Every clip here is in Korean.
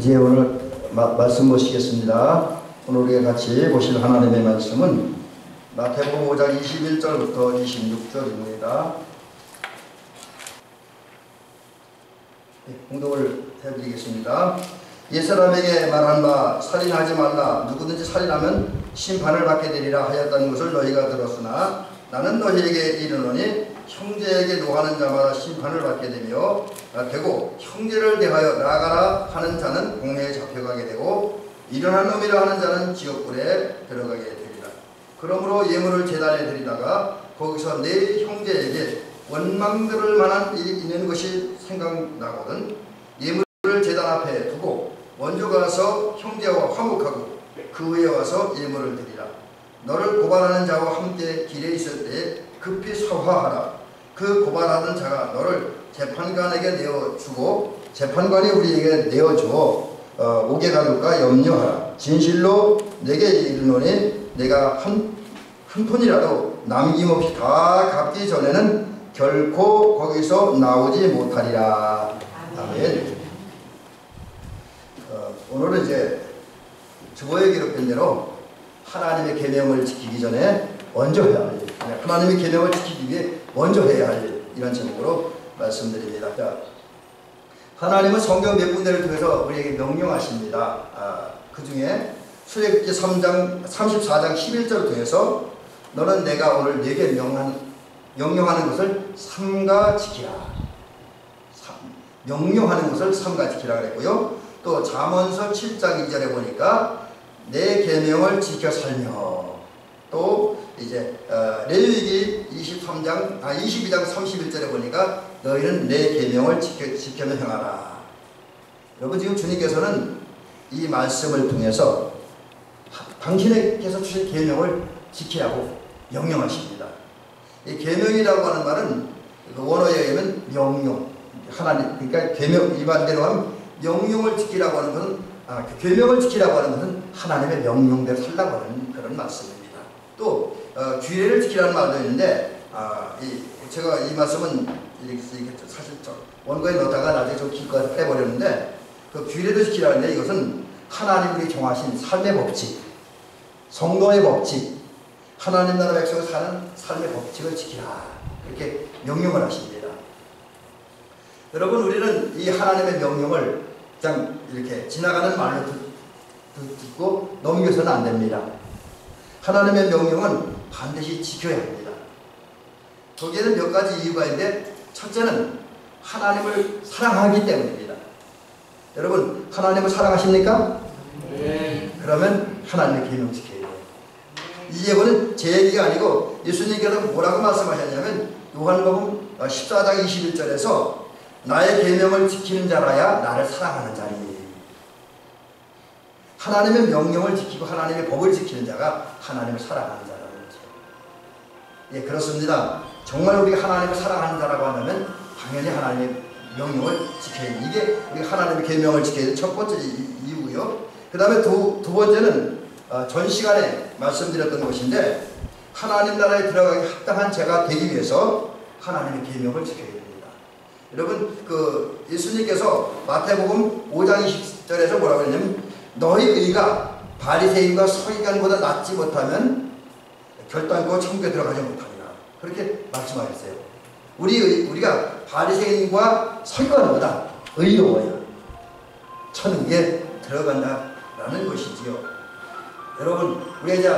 이제 오늘 말씀 보시겠습니다. 오늘 우리가 같이 보실 하나님의 말씀은 마태복음 5장 21절부터 26절입니다. 공독을 해드리겠습니다. 옛사람에게 말한 바 살인하지 말라. 누구든지 살인하면 심판을 받게 되리라 하였다는 것을 너희가 들었으나 나는 너희에게 이르노니 형제에게 노하는 자마다 심판을 받게 되며 되고 형제를 대하여 나가라 하는 자는 공회에 잡혀가게 되고 일어난 놈이라 하는 자는 지옥불에 들어가게 되리라. 그러므로 예물을 제단에 드리다가 거기서 내 형제에게 원망 들을 만한 일이 있는 것이 생각나거든 예물을 제단 앞에 두고 먼저 가서 형제와 화목하고 그 후에 와서 예물을 드리라. 너를 고발하는 자와 함께 길에 있을 때 급히 사화하라. 그 고발하는 자가 너를 재판관에게 내어주고 재판관이 우리에게 내어주어 옥에 가둘까 염려하라. 진실로 내게 이르노니 내가 한 푼이라도 남김없이 다 갚기 전에는 결코 거기서 나오지 못하리라. 아멘. 오늘은 이제 주보에 기록된 대로 하나님의 계명을 지키기 전에 먼저 해야 할 일, 하나님의 계명을 지키기 위해 먼저 해야 할 일, 이런 제목으로 말씀드립니다. 자, 하나님은 성경 몇 군데를 통해서 우리에게 명령하십니다. 그 중에 출애굽기 34장 11절을 통해서 너는 내가 오늘 네게 명령하는 것을 삼가 지키라. 명령하는 것을 삼가 지키라 그랬고요. 또 잠언서 7장 2절에 보니까 내 계명을 지켜 살며, 또 이제 레위기 22장 31절에 보니까 너희는 내 계명을 지켜며 행하라. 여러분, 지금 주님께서는 이 말씀을 통해서 당신에게서 주신 계명을 지키라고 명령하십니다. 이 계명이라고 하는 말은 원어에 의하면 명령, 하나님, 그러니까 계명, 일반대로 하면 명령을 지키라고 하는 것은 그 계명을 지키라고 하는 것은 하나님의 명령대로 살라고 하는 그런 말씀입니다. 또 규례를 지키라는 말도 있는데 제가 이 말씀은 이렇게 사실 원고에 넣다가 나중에 좀 길거리 빼버렸는데 그 규례도 지키라는데 이것은 하나님이 정하신 삶의 법칙, 성도의 법칙, 하나님 나라 백성을 사는 삶의 법칙을 지키라, 이렇게 명령을 하십니다. 여러분, 우리는 이 하나님의 명령을 그냥 이렇게 지나가는 말로 듣고 넘겨서는 안 됩니다. 하나님의 명령은 반드시 지켜야 합니다. 거기에는 몇 가지 이유가 있는데, 첫째는 하나님을 사랑하기 때문입니다. 여러분, 하나님을 사랑하십니까? 네. 그러면 하나님의 계명 지켜야 돼요. 이 예고는 제 얘기가 아니고 예수님께서 뭐라고 말씀하셨냐면 요한복음 14장 21절에서 나의 계명을 지키는 자라야 나를 사랑하는 자니. 하나님의 명령을 지키고 하나님의 법을 지키는 자가 하나님을 사랑하는 자라는 거죠. 예, 그렇습니다. 정말 우리가 하나님을 사랑하는 자라고 한다면 당연히 하나님의 명령을 지켜야 돼. 이게 우리가 하나님의 계명을 지켜야 될 첫 번째 이유고요. 그 다음에 두 번째는 전 시간에 말씀드렸던 것인데, 하나님 나라에 들어가기 합당한 자가 되기 위해서 하나님의 계명을 지켜야 됩니다. 여러분, 예수님께서 마태복음 5장 20절에서 뭐라고 했냐면 너희 의가 바리새인과 서기관보다 낫지 못하면 결단코 천국에 들어가지 못하리라, 그렇게 말씀하셨어요. 우리가 바리새인과 서기관보다 의로워야 천국에 들어간다라는 것이지요. 여러분, 우리가 이제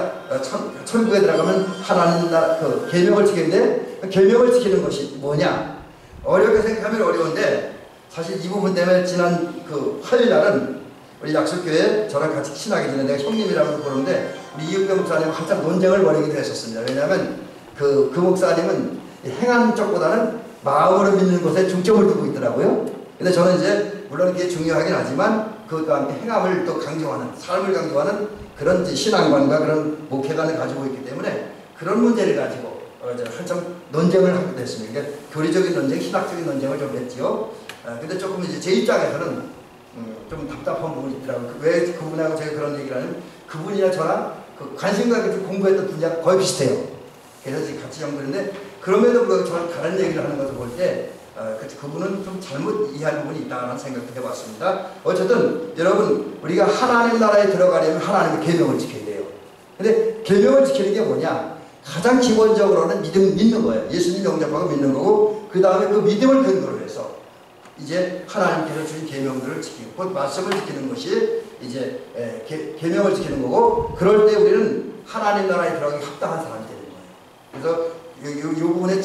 천국에 들어가면 하나님 나라 계명을 지키는데, 계명을 지키는 것이 뭐냐? 어렵게 생각하면 어려운데, 사실 이 부분 때문에 지난 화요일 날은 우리 약속교회 저랑 같이 친하게 지낸 내가 형님이라고 부르는데 우리 이은경 목사님 한참 논쟁을 벌이기도 했었습니다. 왜냐하면 그 목사님은 행한 쪽보다는 마음으로 믿는 것에 중점을 두고 있더라고요. 근데 저는 이제 물론 그게 중요하긴 하지만 그것과 함께 행함을 또 강조하는, 삶을 강조하는 그런 신앙관과 그런 목회관을 가지고 있기 때문에 그런 문제를 가지고 한참 논쟁을 하게 됐습니다. 그러니까 교리적인 논쟁, 신학적인 논쟁을 좀 했지요. 근데 조금 이제 제 입장에서는 좀 답답한 부분이 있더라고요. 왜 그분하고 제가 그런 얘기를 하냐면 그분이랑 저랑 관심과 공부했던 분야가 거의 비슷해요. 그래서 같이 연구했는데 그럼에도 불구하고 저랑 다른 얘기를 하는 것을 볼 때 그분은 좀 잘못 이해한 부분이 있다는 생각도 해봤습니다. 어쨌든 여러분 우리가 하나님 나라에 들어가려면 하나님의 계명을 지켜야 돼요. 근데 계명을 지키는 게 뭐냐? 가장 기본적으로는 믿는 거예요. 예수님 영접하고 믿는 거고, 그 다음에 그 믿음을 근거로 해서 이제 하나님께서 주신 계명들을 지키고 곧 말씀을 지키는 것이 이제 계명을 지키는 거고, 그럴 때 우리는 하나님 나라에 들어가기 합당한 사람이 되는 거예요. 그래서 이 부분에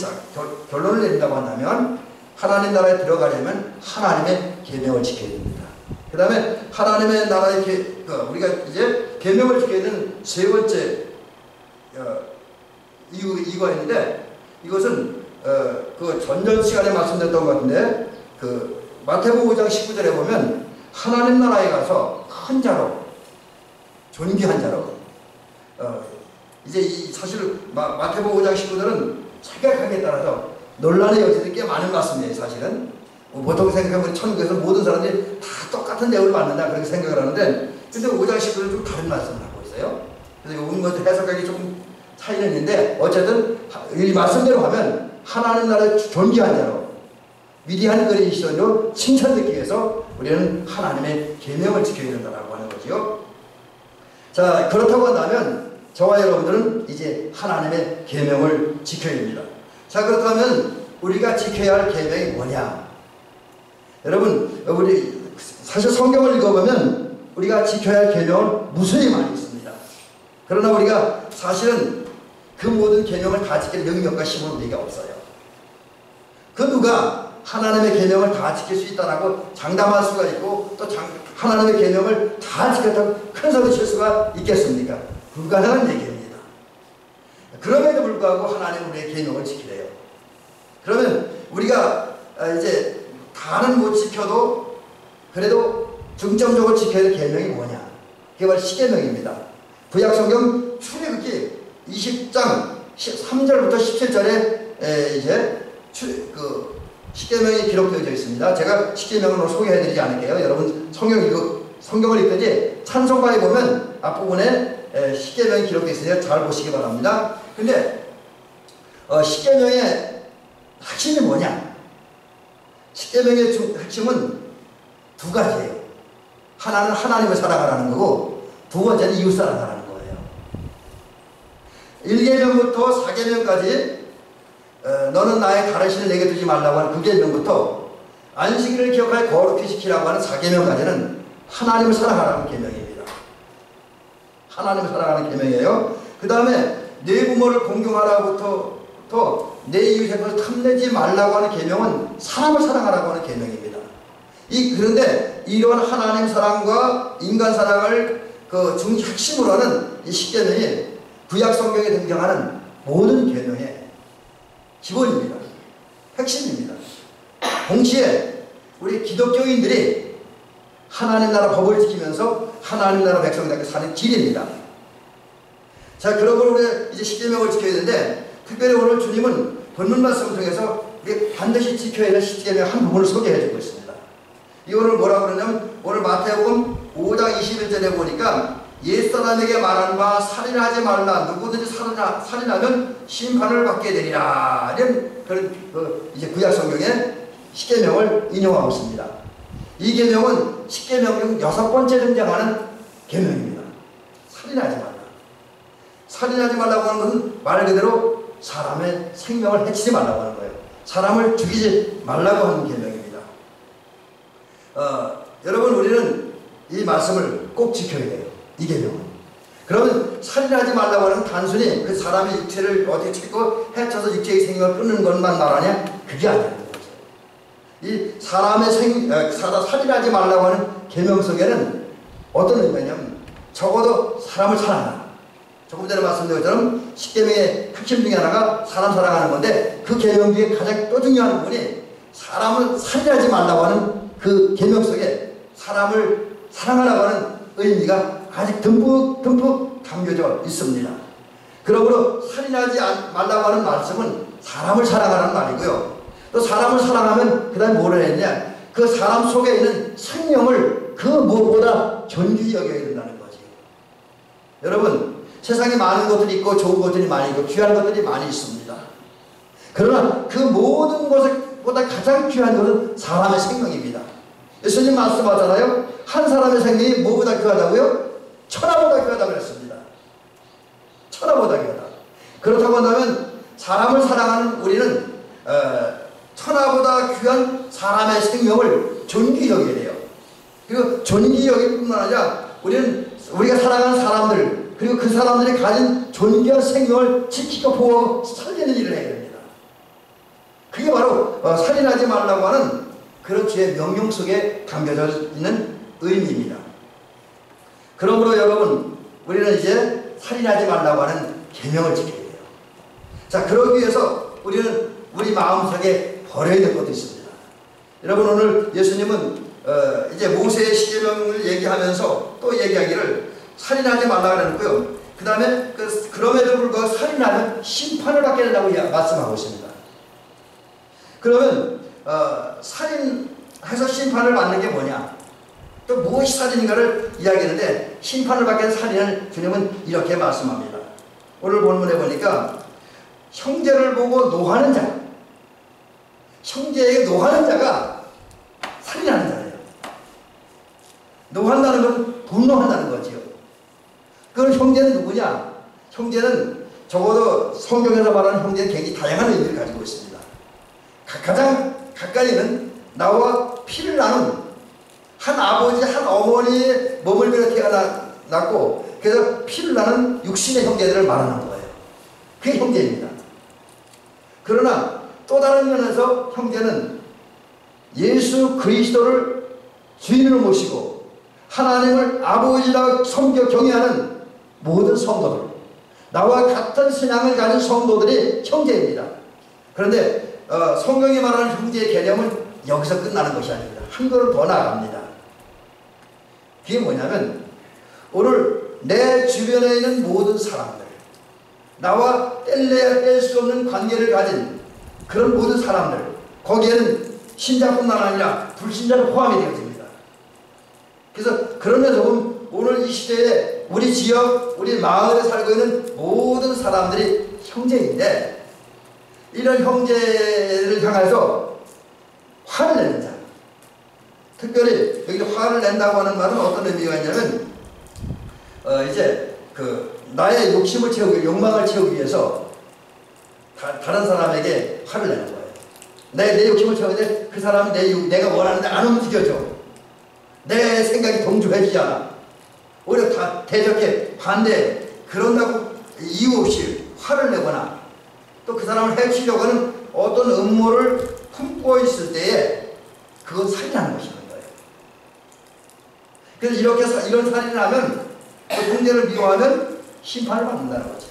결론을 내린다고 한다면 하나님 나라에 들어가려면 하나님의 계명을 지켜야 됩니다. 그 다음에 하나님의 나라에 우리가 이제 계명을 지켜야 되는 세 번째 이유가 있는데, 이것은 그 전전 시간에 말씀드렸던 것 같은데, 그 마태복음 5장 19절에 보면 하나님 나라에 가서 큰 자로, 존귀한 자로, 이제 사실 마태복음 5장 19절은 착각하기에 따라서 논란의 여지들이 꽤 많은 말씀이에요. 사실은 보통 생각하면 천국에서 모든 사람들이 다 똑같은 대우를 받는다 그렇게 생각을 하는데, 근데 5장 19절은 좀 다른 말씀을 하고 있어요. 그래서 이건 뭐 해석하기 조금 차이는 있는데, 어쨌든 이 말씀대로 하면 하나님 나라의 존귀한 자로, 위대한 그리스도로 칭찬받기 위해서 우리는 하나님의 계명을 지켜야 된다고 하는 거지요. 자, 그렇다고 한다면 저와 여러분들은 이제 하나님의 계명을 지켜야 됩니다. 자, 그렇다면 우리가 지켜야 할 계명이 뭐냐? 여러분, 우리 사실 성경을 읽어보면 우리가 지켜야 할 계명은 무수히 많이 있습니다. 그러나 우리가 사실은 그 모든 계명을 다 지킬 능력과 힘은 우리가 없어요. 그 누가 하나님의 계명을 다 지킬 수 있다라고 장담할 수가 있고, 또 하나님의 계명을 다 지켰다고 큰 소리 칠 수가 있겠습니까? 불가능한 얘기입니다. 그럼에도 불구하고 하나님은 우리의 계명을 지키래요. 그러면 우리가 이제 다는 못 지켜도 그래도 중점적으로 지켜야 할 계명이 뭐냐? 그게 바로 십계명입니다. 구약성경 출애굽기 20장 3절부터 17절에 이제 십계명이 기록되어 있습니다. 제가 십계명을 오늘 소개해드리지 않을게요. 여러분 성경을 읽든지 찬송가에 보면 앞부분에 십계명이 기록되어 있으니까 잘 보시기 바랍니다. 근데 십계명의 핵심이 뭐냐? 십계명의 핵심은 두 가지예요. 하나는 하나님을 사랑하라는 거고, 두 번째는 이웃 사랑하라는 거예요. 1계명부터 4계명까지 너는 나의 가르침을 내게 두지 말라고 하는 9계명부터 안식일을 기억하여 거룩히 지키라고 하는 4계명까지는 하나님을 사랑하라는 계명입니다. 하나님을 사랑하는 계명이에요. 그 다음에 내 부모를 공경하라부터 내 이웃의 것을 탐내지 말라고 하는 계명은 사람을 사랑하라고 하는 계명입니다. 그런데 이런 하나님 사랑과 인간 사랑을 핵심으로 하는 이 십계명이 구약 성경에 등장하는 모든 계명의 기본입니다. 핵심입니다. 동시에 우리 기독교인들이 하나님 나라 법을 지키면서 하나님 나라 백성답게 사는 길입니다. 자, 그러므로 우리 이제 십계명을 지켜야 되는데, 특별히 오늘 주님은 본문 말씀을 통해서 우리 반드시 지켜야 할 십계명 한 부분을 소개해 주고 있습니다. 이거를 뭐라고 그러냐면, 오늘 마태복음 5장 21절에 보니까 옛사람에게 말한 바 살인하지 말라, 누구든지 살인하면 심판을 받게 되리라, 이런 그런 이제 구약 성경의 십계명을 인용하고 있습니다. 이 계명은 십계명 중 6번째 등장하는 계명입니다. 살인하지 말라. 살인하지 말라고 하는 것은 말 그대로 사람의 생명을 해치지 말라고 하는 거예요. 사람을 죽이지 말라고 하는 계명입니다. 여러분, 우리는 이 말씀을 꼭 지켜야 돼요. 이 계명은. 그러면 살인하지 말라고 하는 단순히 그 사람의 육체를 어떻게 치고 해쳐서 육체의 생명을 끊는 것만 말하냐? 그게 아니라는 거죠. 이 사람의 살인하지 말라고 하는 계명 속에는 어떤 의미냐면, 적어도 사람을 사랑하라. 조금 전에 말씀드린 것처럼 십계명의 핵심 중에 하나가 사람 사랑하는 건데, 그 계명 중에 가장 또 중요한 부분이 사람을 살인하지 말라고 하는 그 계명 속에 사람을 사랑하라고 하는 의미가 아직 듬뿍 담겨져 있습니다. 그러므로 살인하지 말라고 하는 말씀은 사람을 사랑하라는 말이고요. 또 사람을 사랑하면 그 다음에 뭐라 했냐? 그 사람 속에 있는 생명을 그 무엇보다 존귀히 여겨야 된다는 거지. 여러분, 세상에 많은 것들이 있고 좋은 것들이 많이 있고 귀한 것들이 많이 있습니다. 그러나 그 모든 보다 가장 귀한 것은 사람의 생명입니다. 예수님 말씀하잖아요. 한 사람의 생명이 뭐보다 귀하다고요? 천하보다 귀하다고 그랬습니다. 천하보다 귀하다. 그렇다고 한다면 사람을 사랑하는 우리는 천하보다 귀한 사람의 생명을 존귀 여겨야 돼요. 그리고 존귀 여길 뿐만 아니라 우리가 사랑하는 사람들, 그리고 그 사람들이 가진 존귀한 생명을 지키고 보호하고 살리는 일을 해야 됩니다. 그게 바로 살인하지 말라고 하는 그런 주의 명령 속에 담겨져 있는 의미입니다. 그러므로 여러분, 우리는 이제 살인하지 말라고 하는 계명을 지켜야 돼요. 자, 그러기 위해서 우리는 우리 마음속에 버려야 될 것도 있습니다. 여러분, 오늘 예수님은 이제 모세의 십계명을 얘기하면서 또 얘기하기를 살인하지 말라고 그랬고요. 그 다음에 그럼에도 불구하고 살인하면 심판을 받게 된다고 말씀하고 있습니다. 그러면 살인해서 심판을 받는 게 뭐냐? 또 무엇이 살인인가를 이야기하는데, 심판을 받게 된 살인을 주님은 이렇게 말씀합니다. 오늘 본문에 보니까 형제를 보고 노하는 자, 형제에게 노하는 자가 살인하는 자예요. 노한다는 건 분노한다는 거지요. 그럼 형제는 누구냐? 형제는 적어도 성경에서 말하는 형제는 굉장히 다양한 의미를 가지고 있습니다. 가장 가까이는 나와 피를 나눈 한 아버지, 한 어머니의 몸을 빌어 태어났고, 그래서 피를 나눈 육신의 형제들을 말하는 거예요. 그게 형제입니다. 그러나 또 다른 면에서 형제는 예수 그리스도를 주인으로 모시고 하나님을 아버지라 섬겨 경외하는 모든 성도들, 나와 같은 신앙을 가진 성도들이 형제입니다. 그런데 성경이 말하는 형제의 개념은 여기서 끝나는 것이 아닙니다. 한 걸음 더 나아갑니다. 그게 뭐냐면, 오늘 내 주변에 있는 모든 사람들, 나와 뗄래야 뗄 수 없는 관계를 가진 그런 모든 사람들, 거기에는 신자뿐만 아니라 불신자도 포함이 되어집니다. 그래서 그런 면에서 보면 오늘 이 시대에 우리 지역, 우리 마을에 살고 있는 모든 사람들이 형제인데, 이런 형제를 향해서 화를 내는 자, 특별히 여기 화를 낸다고 하는 말은 어떤 의미가 있냐면, 이제 나의 욕심을 채우기, 욕망을 채우기 위해서 다른 사람에게 화를 내는 거예요. 내 욕심을 채우는데 그 사람이 내가 원하는데 안 움직여줘. 내 생각이 동조해지지 않아. 오히려 다 대적해, 반대해. 그런다고 이유 없이 화를 내거나 또 그 사람을 해치려고 하는 어떤 음모를 품고 있을 때에 그건 살인하는 것이는 거예요. 그래서 이런 살인을 하면, 그 형제를 미워하면 심판을 받는다는 거죠.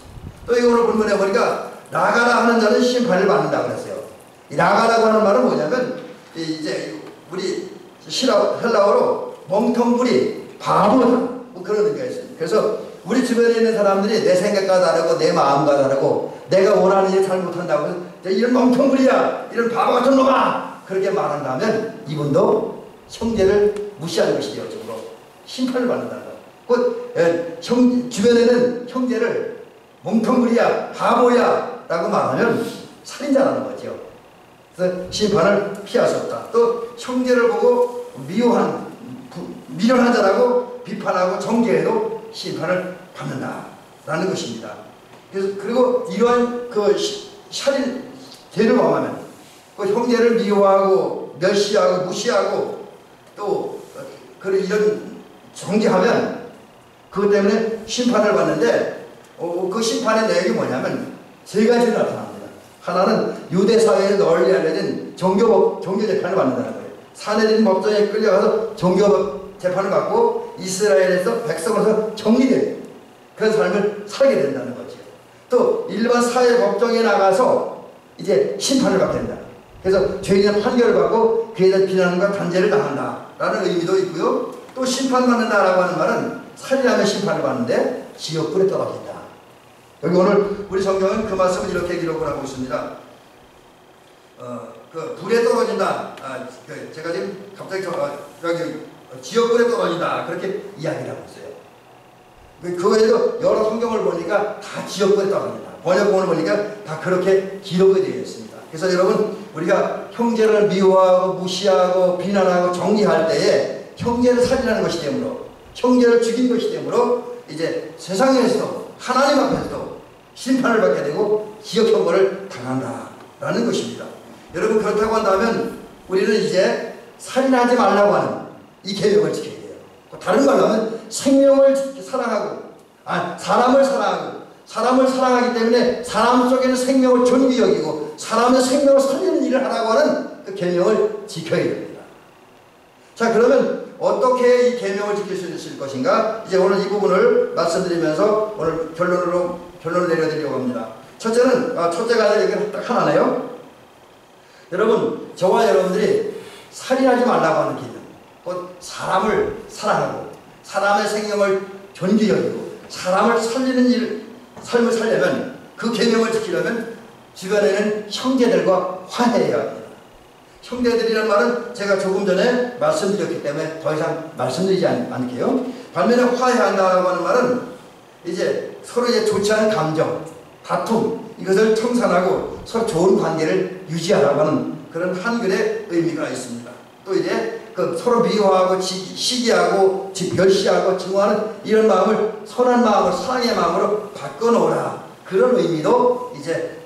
또 이거를 본문에 보니까 나가라 하는 자는 심판을 받는다고 그랬어요. 이 나가라고 하는 말은 뭐냐면, 이제 우리 헬라어로 멍텅구리, 바보다, 뭐 그런 의미가 있습니다. 그래서 우리 주변에 있는 사람들이 내 생각과 다르고 내 마음과 다르고 내가 원하는 일 잘 못한다고 해서 이런 멍텅구리야, 이런 바보 같은 놈아, 그렇게 말한다면 이분도 형제를 무시하는 것이 되어지므로 심판을 받는다는 거예요. 주변에는 형제를 멍텅구리야, 바보야 라고 말하면 살인자라는 거죠. 그래서 심판을 피할 수 없다. 또 형제를 보고 미련한 자라고 비판하고 정죄해도 심판을 받는다라는 것입니다. 그리고 이러한 살인 죄를 범하면 그 형제를 미워하고 멸시하고 무시하고 또 이런 정죄하면 그것 때문에 심판을 받는데, 그 심판의 내용이 뭐냐면 세 가지로 나타납니다. 하나는 유대 사회에 널리 알려진 종교 재판을 받는다는 거예요. 사내린 법정에 끌려가서 종교 재판을 받고 이스라엘에서 백성으로서 정리된 그런 삶을 살게 된다는 거죠. 또 일반 사회 법정에 나가서 이제 심판을 받게 된다. 그래서 죄인은 판결을 받고 그에 대한 비난과 단죄를 당한다라는 의미도 있고요. 또 심판받는다라고 하는 말은 살인하면 심판을 받는데 지옥불에 떨어진다. 여기 오늘 우리 성경은 그 말씀을 이렇게 기록을 하고 있습니다. 불에 떨어진다. 제가 지금 갑자기 여기 지옥불에 떨어진다, 그렇게 이야기를 하고 있어요. 그 외에도 여러 성경을 보니까 다 지옥불에 떨어진다. 번역본을 보니까 다 그렇게 기록이 되어 있습니다. 그래서 여러분 우리가 형제를 미워하고 무시하고 비난하고 정리할 때에 형제를 살인하는 것이 되므로 형제를 죽인 것이 되므로 이제 세상에서도 하나님 앞에서도 심판을 받게 되고 지옥 형벌을 당한다라는 것입니다. 여러분 그렇다고 한다면 우리는 이제 살인하지 말라고 하는 이 계명을 지켜야 돼요. 다른 말로 하면 생명을 사랑하고 사람을 사랑하기 때문에 사람 속에는 생명을 존귀 여기고 사람의 생명을 살리는 일을 하라고 하는 그 계명을 지켜야 됩니다. 자, 그러면 어떻게 이 계명을 지킬 수 있을 것인가? 이제 오늘 이 부분을 말씀드리면서 오늘 결론을 내려드리려고 합니다. 첫째가 아니라 딱 하나네요. 여러분, 저와 여러분들이 살인하지 말라고 하는 계명, 곧 사람을 사랑하고 사람의 생명을 존귀 여기고 사람을 살리는 삶을 살려면 그 계명을 지키려면 주변에는 형제들과 화해해야 합니다. 형제들이라는 말은 제가 조금 전에 말씀드렸기 때문에 더 이상 말씀드리지 않게요. 반면에 화해한다고 하는 말은 이제 서로 좋지 않은 감정, 다툼 이것을 청산하고 서로 좋은 관계를 유지하라고 하는 그런 한글의 의미가 있습니다. 또 이제 서로 미워하고 시기하고 멸시하고 증오하는 이런 마음을 선한 마음으로 사랑의 마음으로 바꿔놓으라. 그런 의미도 이제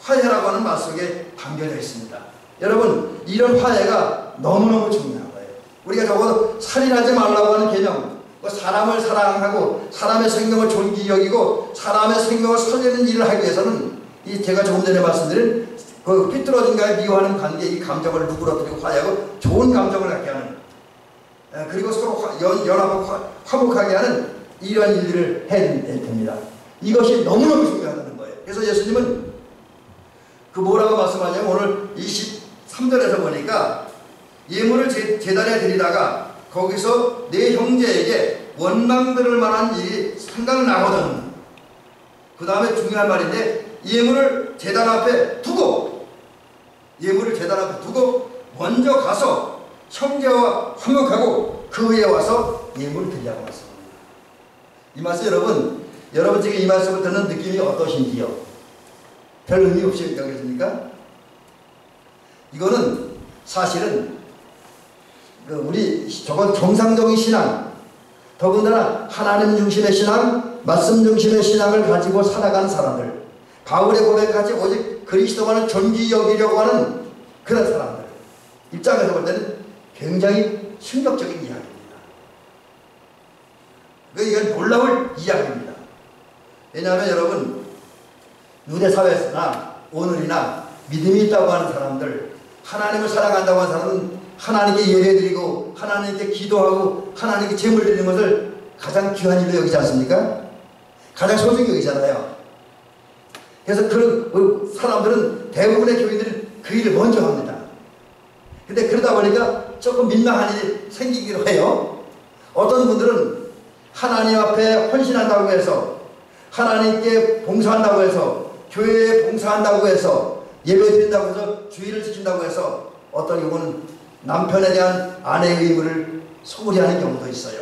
화해라고 하는 말 속에 담겨져 있습니다. 여러분 이런 화해가 너무너무 중요한 거예요. 우리가 적어도 살인하지 말라고 하는 개념, 사람을 사랑하고 사람의 생명을 존귀 여기고 사람의 생명을 살리는 일을 하기 위해서는 이 제가 조금 전에 말씀드린 삐뚤어진 가에 미워하는 관계 이 감정을 누그러뜨리고 화해하고 좋은 감정을 갖게 하는 그리고 서로 연합하고 화목하게 하는 이러한 일들을 해야 됩니다. 이것이 너무너무 중요하다는 거예요. 그래서 예수님은 뭐라고 말씀하냐면 오늘 23절에서 보니까 예물을 제단에 드리다가 거기서 내 형제에게 원망 들을 만한 일이 생각나거든. 그 다음에 중요한 말인데 예물을 제단 앞에 두고 먼저 가서 형제와 화목하고 그 후에 와서 예물을 드리라고 말씀합니다. 이 말씀 여러분 지금 이 말씀을 듣는 느낌이 어떠신지요? 별 의미 없이 여겨집니까? 이거는 사실은 우리 저건 정상적인 신앙, 더군다나 하나님 중심의 신앙, 말씀 중심의 신앙을 가지고 살아가는 사람들, 바울의 고백까지 오직 그리스도만을 존귀 여기려고 하는 그런 사람들 입장에서 볼 때는 굉장히 충격적인 이야기입니다. 이건 놀라울 이야기입니다. 왜냐하면 여러분 유대 사회에서나 오늘이나 믿음이 있다고 하는 사람들, 하나님을 사랑한다고 하는 사람은 하나님께 예배드리고 하나님께 기도하고 하나님께 제물 드리는 것을 가장 귀한 일로 여기지 않습니까? 가장 소중히 여기잖아요. 그래서 그런 사람들은 대부분의 교인들은 그 일을 먼저 합니다. 근데 그러다 보니까 조금 민망한 일이 생기기도 해요. 어떤 분들은 하나님 앞에 헌신한다고 해서 하나님께 봉사한다고 해서 교회에 봉사한다고 해서 예배드린다고 해서 주의를 지킨다고 해서 어떤 경우는 남편에 대한 아내의 의무를 소홀히 하는 경우도 있어요.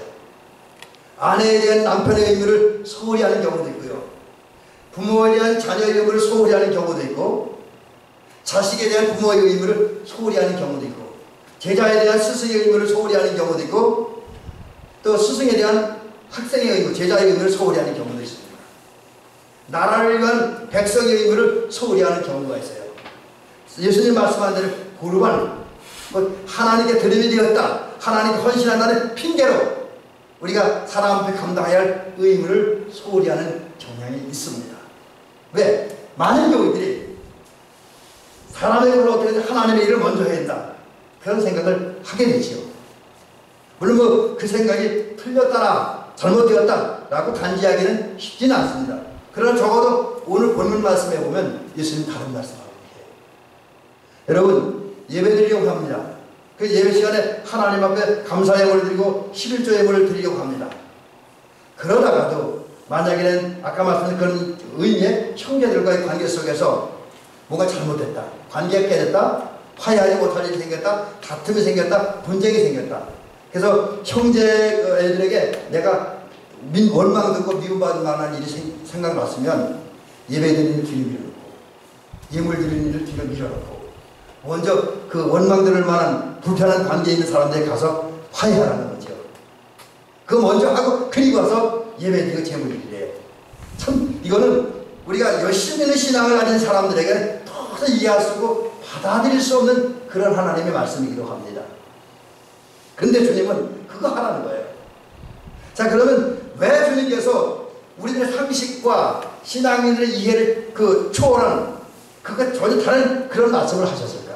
아내에 대한 남편의 의무를 소홀히 하는 경우도 있고요. 부모에 대한 자녀의 의무를 소홀히 하는 경우도 있고 자식에 대한 부모의 의무를 소홀히 하는 경우도 있고 제자에 대한 스승의 의무를 소홀히 하는 경우도 있고 또 스승에 대한 학생의 의무, 제자의 의무를 소홀히 하는 경우도 있습니다. 나라를 위한 백성의 의무를 소홀히 하는 경우가 있어요. 예수님 말씀한 대로 고르반 하나님께 드림이 되었다, 하나님께 헌신한다는 핑계로 우리가 사람 앞에 감당해야 할 의무를 소홀히 하는 경향이 있습니다. 왜? 많은 교회들이 사람의 일을 어떻게 하나님의 일을 먼저 해야 된다 그런 생각을 하게 되지요. 물론 그 생각이 틀렸다나 잘못되었다 라고 단지하기는 쉽지는 않습니다. 그러나 적어도 오늘 본문 말씀에 보면 예수님 다른 말씀하고 계세요. 여러분 예배드리려고 합니다. 그 예배 시간에 하나님 앞에 감사 예물을 드리고 11조 예물을 드리려고 합니다. 그러다가도 만약에는 아까 말씀드린 그런 의미의 형제들과의 관계 속에서 뭔가 잘못됐다, 관계가 깨졌다, 화해하지 못할 일이 생겼다, 다툼이 생겼다, 분쟁이 생겼다. 그래서 형제애들에게 내가 원망 듣고 미움받을 만한 일이 생각났으면 예배드리는 기름을 놓고 예물 드리는 일을 뒤로 밀어놓고 먼저 그 원망들을 만한 불편한 관계에 있는 사람들에 가서 화해하라는 거죠. 그거 먼저 하고 그리고 와서 예배드리고 제물 드리래요. 참 이거는 우리가 열심히 있는 신앙을 가진 사람들에게 더서 이해할 수 없고 받아들일 수 없는 그런 하나님의 말씀이기도 합니다. 그런데 주님은 그거 하라는 거예요. 자, 그러면 왜 주님께서 우리들의 상식과 신앙인들의 이해를 초월하는 그거 전혀 다른 그런 말씀을 하셨을까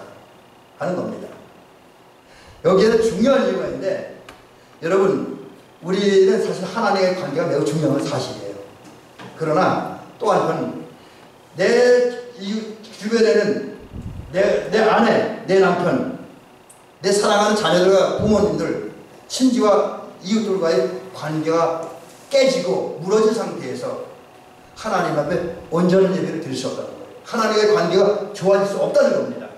하는 겁니다. 여기에는 중요한 이유가 있는데, 여러분, 우리는 사실 하나님의 관계가 매우 중요한 사실이에요. 그러나 또 한편 내 주변에는 내 아내, 내 남편, 내 사랑하는 자녀들과 부모님들, 친지와 이웃들과의 관계가 깨지고 무너진 상태에서 하나님 앞에 온전한 예배를 드릴 수 없다는 거예요. 하나님의 관계가 좋아질 수 없다는 겁니다.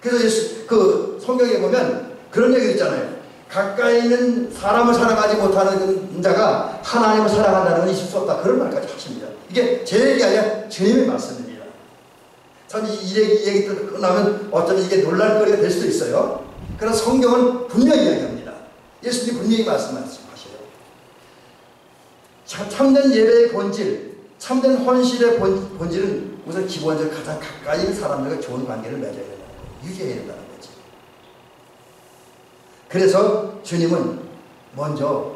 그래서 그 성경에 보면 그런 얘기 있잖아요. 가까이 있는 사람을 사랑하지 못하는 자가 하나님을 사랑한다는 건 있을 수 없다. 그런 말까지 하십니다. 이게 제 얘기가 아니라 주님의 말씀입니다. 참 이 얘기 끝나면 어쩌면 이게 논란거리가 될 수도 있어요. 그러나 성경은 분명히 이야기합니다. 예수님 분명히 말씀하셔요. 참된 예배의 본질, 참된 헌신의 본질은 우선 기본적으로 가장 가까이 있는 사람들과 좋은 관계를 맺어야 된다는 거예요. 유지해야 된다는 거지. 그래서 주님은 먼저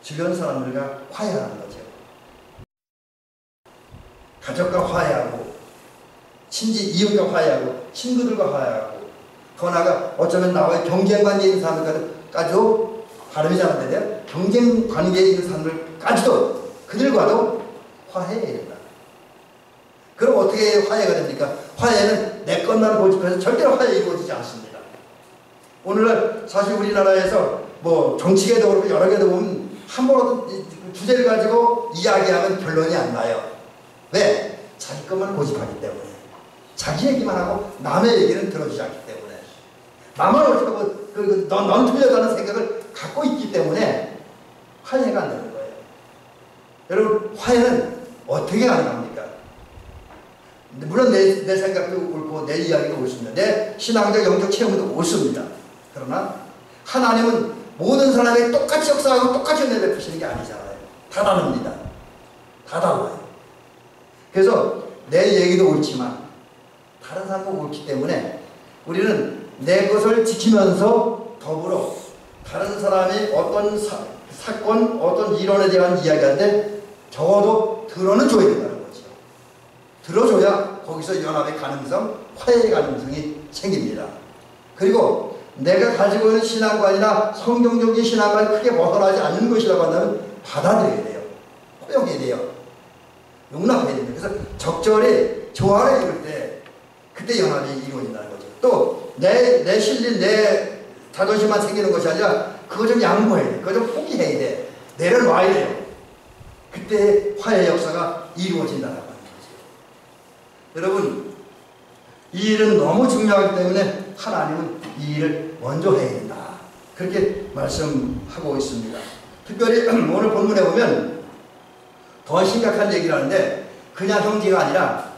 주변 사람들과 화해하는 거죠. 가족과 화해하고, 친지 이웃과 화해하고, 친구들과 화해하고, 더 나아가 어쩌면 나와의 경쟁 관계에 있는 사람들까지도 발음이 잘 안 되네요. 경쟁 관계에 있는 사람들까지도 그들과도 화해해야 된다. 그럼 어떻게 화해가 됩니까? 화해는 내 것만 고집해서 절대로 화해 이루어지지 않습니다. 오늘날 사실 우리나라에서 뭐 정치계도 그렇고 여러 개도 보면 한 번 어떤 주제를 가지고 이야기하면 결론이 안 나요. 왜? 자기 것만 고집하기 때문에. 자기 얘기만 하고 남의 얘기는 들어주지 않기 때문에. 나만 어떻게 넌 틀렸다는 생각을 갖고 있기 때문에 화해가 안 되는 거예요. 여러분, 화해는 어떻게 가능합니까? 물론 내 생각도 옳고 내 이야기도 옳습니다. 내 신앙적 영적 체험도 옳습니다. 그러나 하나님은 모든 사람에게 똑같이 역사하고 똑같이 은혜 베푸시는 게 아니잖아요. 다 다릅니다. 다 달라요. 그래서 내 얘기도 옳지만 다른 사람도 옳기 때문에 우리는 내 것을 지키면서 더불어 다른 사람이 어떤 사건, 어떤 이론에 대한 이야기할 때 적어도 들어는 줘야 된다는 거죠. 들어줘야 거기서 연합의 가능성, 화해의 가능성이 생깁니다. 그리고 내가 가지고 있는 신앙관이나 성경적인 신앙관이 크게 벗어나지 않는 것이라고 한다면 받아들여야 돼요. 포용해야 돼요. 용납해야 됩니다. 그래서 적절히 조화를 이룰 때 그때 연합이 이루어진다는 거죠. 또 내 실린 내 자존심만 생기는 것이 아니라 그거 좀 양보해야 돼. 그거 좀 포기해야 돼. 내려놔야 돼요. 그때 화해 역사가 이루어진다는 거죠. 여러분, 이 일은 너무 중요하기 때문에 하나님은 이 일을 먼저 해야 된다. 그렇게 말씀하고 있습니다. 특별히 오늘 본문에 보면 더 심각한 얘기를 하는데, 그냥 형제가 아니라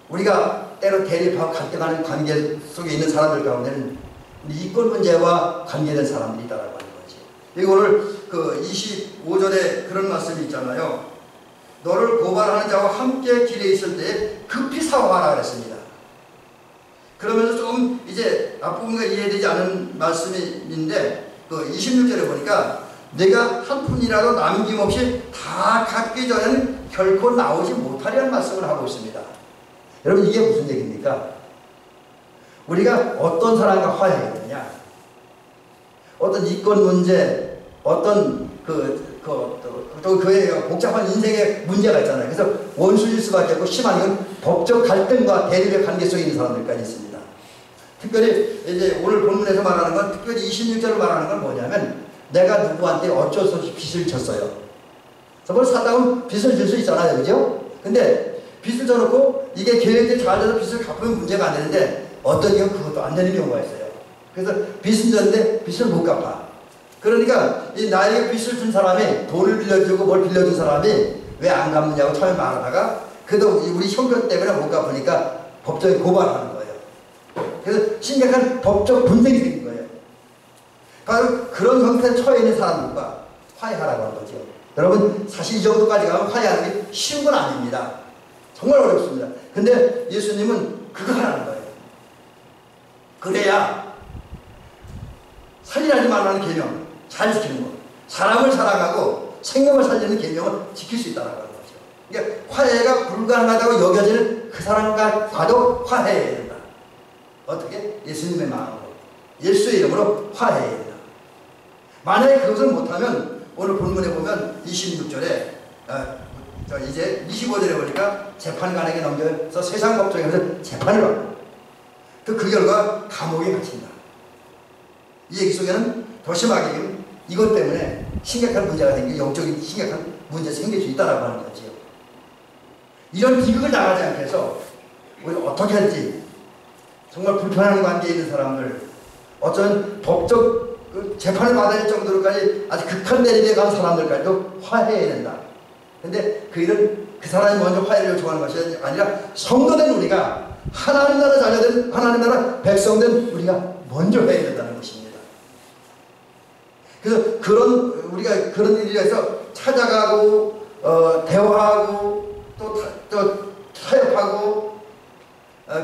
우리가 때로 대립하고 갈등하는 관계 속에 있는 사람들 가운데는 이권 문제와 관계된 사람들이 있다라고 하는 거지. 여기 오늘 그 25절에 그런 말씀이 있잖아요. 너를 고발하는 자와 함께 길에 있을 때 급히 사과하라 그랬습니다. 그러면서 좀 이제 앞부분과 이해되지 않은 말씀인데, 그 26절에 보니까 내가 한 푼이라도 남김없이 다 갚기 전에는 결코 나오지 못하리라는 말씀을 하고 있습니다. 여러분, 이게 무슨 얘기입니까? 우리가 어떤 사람과 화해해야 되느냐? 어떤 이권 문제, 어떤 또 그의 복잡한 인생의 문제가 있잖아요. 그래서 원수일 수밖에 없고 심한 건 법적 갈등과 대립의 관계 속에 있는 사람들까지 있습니다. 특별히 이제 오늘 본문에서 말하는 건, 특별히 26절을 말하는 건 뭐냐면, 내가 누구한테 어쩔 수 없이 빚을 졌어요. 저걸 사다 보면 빚을 질 수 있잖아요. 그죠? 근데 빚을 져놓고 이게 계획이 잘 돼서 빚을 갚으면 문제가 안 되는데, 어떤 경우 그것도 안 되는 경우가 있어요. 그래서 빚은 졌는데 빚을 못 갚아. 그러니까 이 나에게 빚을 준 사람이, 돈을 빌려주고 뭘 빌려준 사람이 왜 안 갚느냐고 처음에 말하다가 그래도 우리 형편 때문에 못 갚으니까 법정에 고발하는 거예요. 그래서 심각한 법적 분쟁이 생긴 거예요. 바로 그런 형태에 처해 있는 사람들과 화해하라고 하는 거죠. 여러분 사실 이 정도까지 가면 화해하는 게 쉬운 건 아닙니다. 정말 어렵습니다. 근데 예수님은 그거 하라는 거예요. 그래야 살인하지 말라는 계명 잘 지키는 거. 사람을 사랑하고 생명을 살리는 계명을 지킬 수 있다는 거죠. 그러니까 화해가 불가능하다고 여겨지는 그 사람과도 화해해야 된다. 어떻게? 예수님의 마음으로, 예수의 이름으로 화해해야 된다. 만약에 그것을 못하면 오늘 본문에 보면 26절에 이제 25절에 보니까 재판관에게 넘겨서 세상 법정에서 재판을 받고 그 결과 감옥에 갇힌다. 이 얘기 속에는 더 심하게 이것 때문에 심각한 문제가 생기고 영적인 심각한 문제가 생길 수 있다고 하는 거죠. 이런 비극을 당하지 않게 해서 우리 어떻게 할지 정말 불편한 관계에 있는 사람들 어쩌면 법적 재판을 받아야 할 정도로까지 아주 극한 내림에 간 사람들까지도 화해해야 된다. 근데 그 일은 그 사람이 먼저 화해를 요청하는 것이 아니라 성도된 우리가 하나님 나라 자녀된 하나님 나라 백성된 우리가 먼저 해야 된다는 것입니다. 그래서 우리가 그런 일에서 찾아가고 대화하고 또 타협하고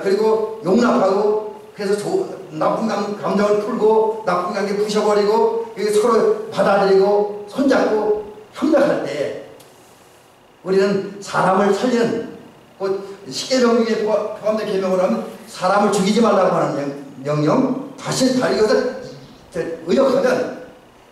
그리고 용납하고 그래서 나쁜 감정을 풀고 나쁜 관계 부셔버리고 서로 받아들이고 손잡고 협력할 때 우리는 사람을 살리는 십계명에 포함된 계명으로 하면 사람을 죽이지 말라고 하는 명령 다시 이것을 의역하면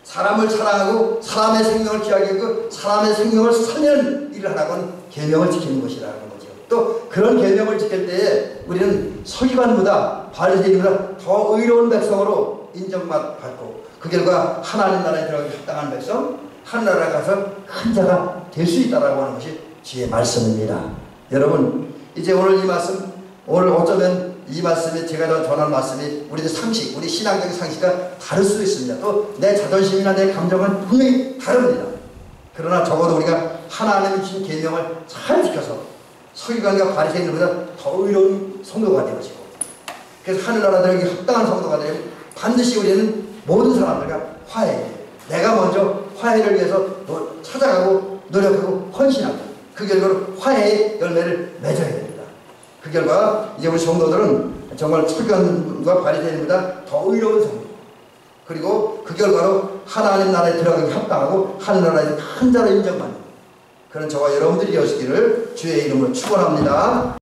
사람을 사랑하고 사람의 생명을 귀하게 여기고 사람의 생명을 살리는 일을 하라고 하는 계명을 지키는 것이라는 거죠. 또 그런 계명을 지킬 때에 우리는 서기관보다 바리새인보다 더 의로운 백성으로 인정받고 그 결과 하나님 나라에 들어가기 합당한 백성 하늘나라에 가서 큰 자가 될 수 있다라고 하는 것이 주의 말씀입니다. 여러분 이제 오늘 이 말씀 오늘 어쩌면 이 말씀이 제가 전한 말씀이 우리의 상식 우리 신앙적인 상식과 다를 수 있습니다. 또 내 자존심이나 내 감정은 분명히 다릅니다. 그러나 적어도 우리가 하나님이 주신 계명을 잘 지켜서 서기관과 바리새인들보다 더 의로운 성도가 되어지고 그래서 하늘나라 들어가기 합당한 성도가 되면 반드시 우리는 모든 사람들과 화해해요. 내가 먼저 화해를 위해서 찾아가고 노력하고 헌신하고 그 결과로 화해의 열매를 맺어야 됩니다. 그 결과 이제 우리 성도들은 정말 서기관과 바리새인보다 더 의로운 성도 그리고 그 결과로 하나님 나라에 들어가기 합당하고 하늘나라에서 큰 자로 인정받는 그런 저와 여러분들이 되시기를 주의 이름으로 축원합니다.